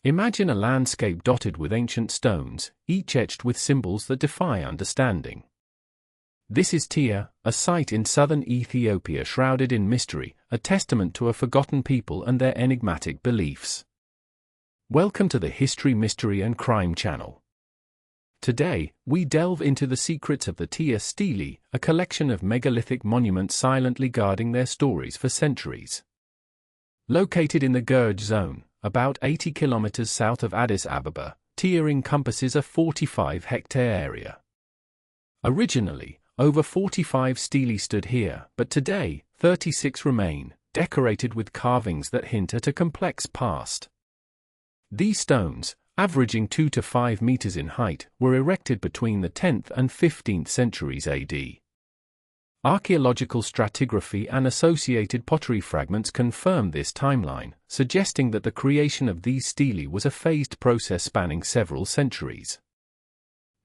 Imagine a landscape dotted with ancient stones, each etched with symbols that defy understanding. This is Tiya, a site in southern Ethiopia shrouded in mystery, a testament to a forgotten people and their enigmatic beliefs. Welcome to the History, Mystery and Crime channel. Today, we delve into the secrets of the Tiya Stelae, a collection of megalithic monuments silently guarding their stories for centuries. Located in the Gurj zone, about 80 kilometers south of Addis Ababa, Tiya encompasses a 45-hectare area. Originally, over 45 stelae stood here, but today, 36 remain, decorated with carvings that hint at a complex past. These stones, averaging 2 to 5 meters in height, were erected between the 10th and 15th centuries AD. Archaeological stratigraphy and associated pottery fragments confirm this timeline, suggesting that the creation of these stelae was a phased process spanning several centuries.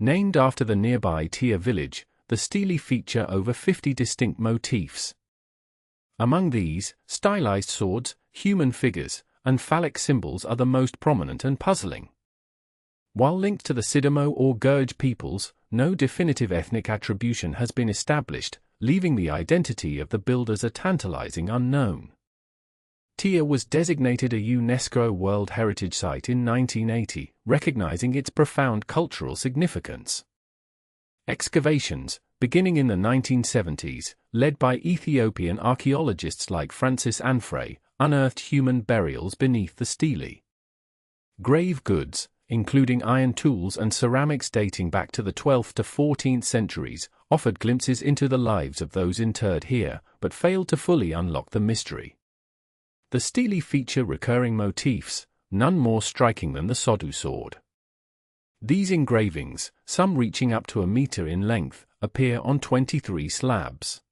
Named after the nearby Tiya village, the stelae feature over 50 distinct motifs. Among these, stylized swords, human figures, and phallic symbols are the most prominent and puzzling. While linked to the Sidamo or Gurj peoples, no definitive ethnic attribution has been established, leaving the identity of the builders a tantalizing unknown. Tiya was designated a UNESCO World Heritage Site in 1980, recognizing its profound cultural significance. Excavations, beginning in the 1970s, led by Ethiopian archaeologists like Francis Anfray, unearthed human burials beneath the stelae. Grave goods, including iron tools and ceramics dating back to the 12th to 14th centuries, offered glimpses into the lives of those interred here, but failed to fully unlock the mystery. The stelae feature recurring motifs, none more striking than the Sodu sword. These engravings, some reaching up to a meter in length, appear on 23 slabs.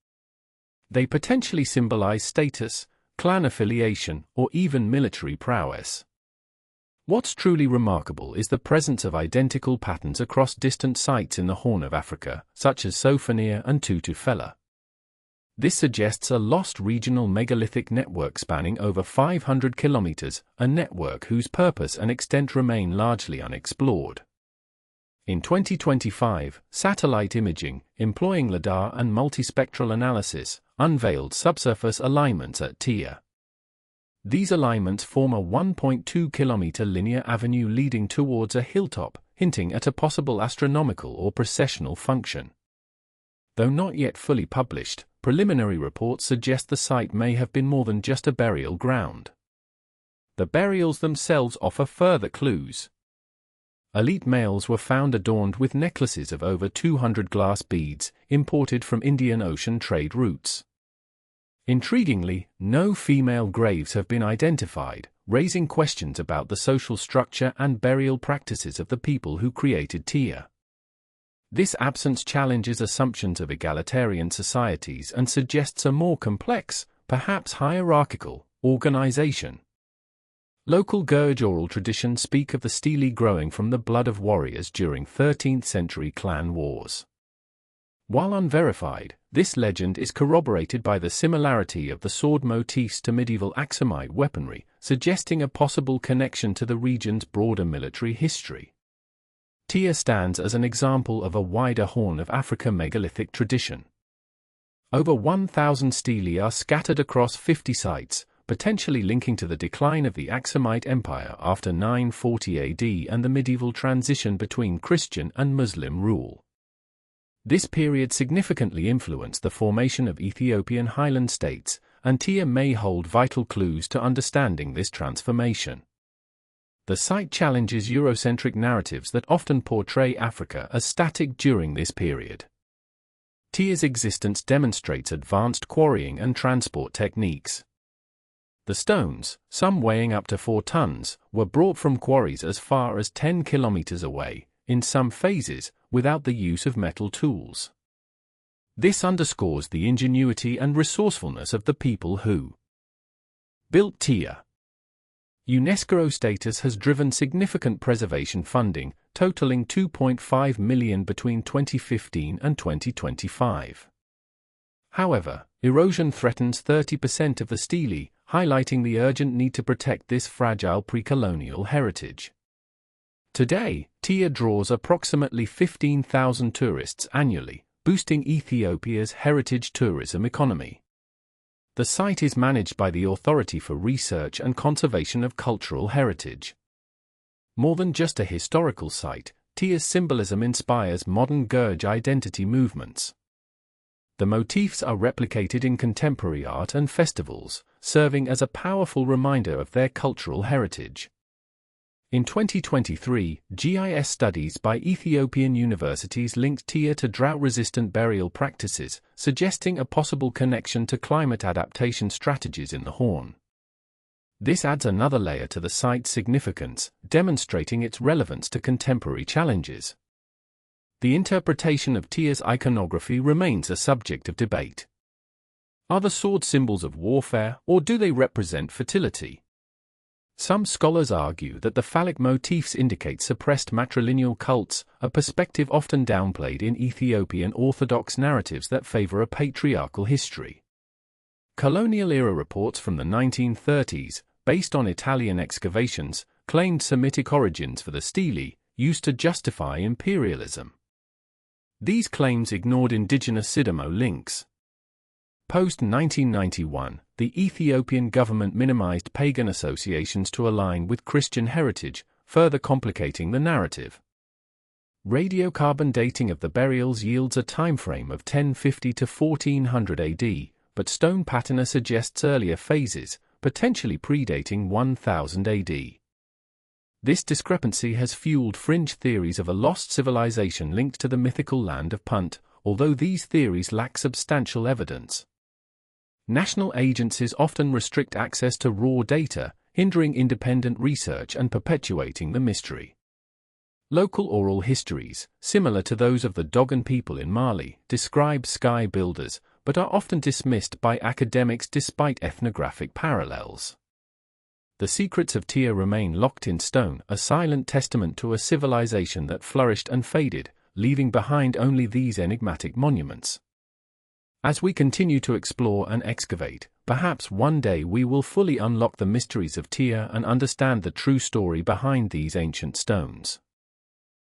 They potentially symbolize status, clan affiliation, or even military prowess. What's truly remarkable is the presence of identical patterns across distant sites in the Horn of Africa, such as Sophania and Tutufela. This suggests a lost regional megalithic network spanning over 500 kilometers, a network whose purpose and extent remain largely unexplored. In 2025, satellite imaging, employing LiDAR and multispectral analysis, unveiled subsurface alignments at Tiya. These alignments form a 1.2-kilometer linear avenue leading towards a hilltop, hinting at a possible astronomical or processional function. Though not yet fully published, preliminary reports suggest the site may have been more than just a burial ground. The burials themselves offer further clues. Elite males were found adorned with necklaces of over 200 glass beads, imported from Indian Ocean trade routes. Intriguingly, no female graves have been identified, raising questions about the social structure and burial practices of the people who created Tiya. This absence challenges assumptions of egalitarian societies and suggests a more complex, perhaps hierarchical, organization. Local Gurj oral traditions speak of the stelae growing from the blood of warriors during 13th century clan wars. While unverified, this legend is corroborated by the similarity of the sword motifs to medieval Aksumite weaponry, suggesting a possible connection to the region's broader military history. Tiya stands as an example of a wider Horn of Africa megalithic tradition. Over 1,000 stelae are scattered across 50 sites, potentially linking to the decline of the Aksumite Empire after 940 AD and the medieval transition between Christian and Muslim rule. This period significantly influenced the formation of Ethiopian highland states, and Tiya may hold vital clues to understanding this transformation. The site challenges Eurocentric narratives that often portray Africa as static during this period. Tiya's existence demonstrates advanced quarrying and transport techniques. The stones, some weighing up to 4 tons, were brought from quarries as far as 10 kilometers away, in some phases, without the use of metal tools. This underscores the ingenuity and resourcefulness of the people who built Tiya. UNESCO status has driven significant preservation funding, totaling $2.5 million between 2015 and 2025. However, erosion threatens 30% of the stelae, highlighting the urgent need to protect this fragile pre-colonial heritage. Today, Tiya draws approximately 15,000 tourists annually, boosting Ethiopia's heritage tourism economy. The site is managed by the Authority for Research and Conservation of Cultural Heritage. More than just a historical site, Tiya's symbolism inspires modern Gurj identity movements. The motifs are replicated in contemporary art and festivals, serving as a powerful reminder of their cultural heritage. In 2023, GIS studies by Ethiopian universities linked Tiya to drought-resistant burial practices, suggesting a possible connection to climate adaptation strategies in the Horn. This adds another layer to the site's significance, demonstrating its relevance to contemporary challenges. The interpretation of Tiya's iconography remains a subject of debate. Are the swords symbols of warfare, or do they represent fertility? Some scholars argue that the phallic motifs indicate suppressed matrilineal cults, a perspective often downplayed in Ethiopian Orthodox narratives that favor a patriarchal history. Colonial-era reports from the 1930s, based on Italian excavations, claimed Semitic origins for the stele, used to justify imperialism. These claims ignored indigenous Sidamo links. Post-1991, the Ethiopian government minimized pagan associations to align with Christian heritage, further complicating the narrative. Radiocarbon dating of the burials yields a timeframe of 1050 to 1400 AD, but stone patina suggests earlier phases, potentially predating 1000 AD. This discrepancy has fueled fringe theories of a lost civilization linked to the mythical land of Punt, although these theories lack substantial evidence. National agencies often restrict access to raw data, hindering independent research and perpetuating the mystery. Local oral histories, similar to those of the Dogon people in Mali, describe sky builders, but are often dismissed by academics despite ethnographic parallels. The secrets of Tiya remain locked in stone, a silent testament to a civilization that flourished and faded, leaving behind only these enigmatic monuments. As we continue to explore and excavate, perhaps one day we will fully unlock the mysteries of Tiya and understand the true story behind these ancient stones.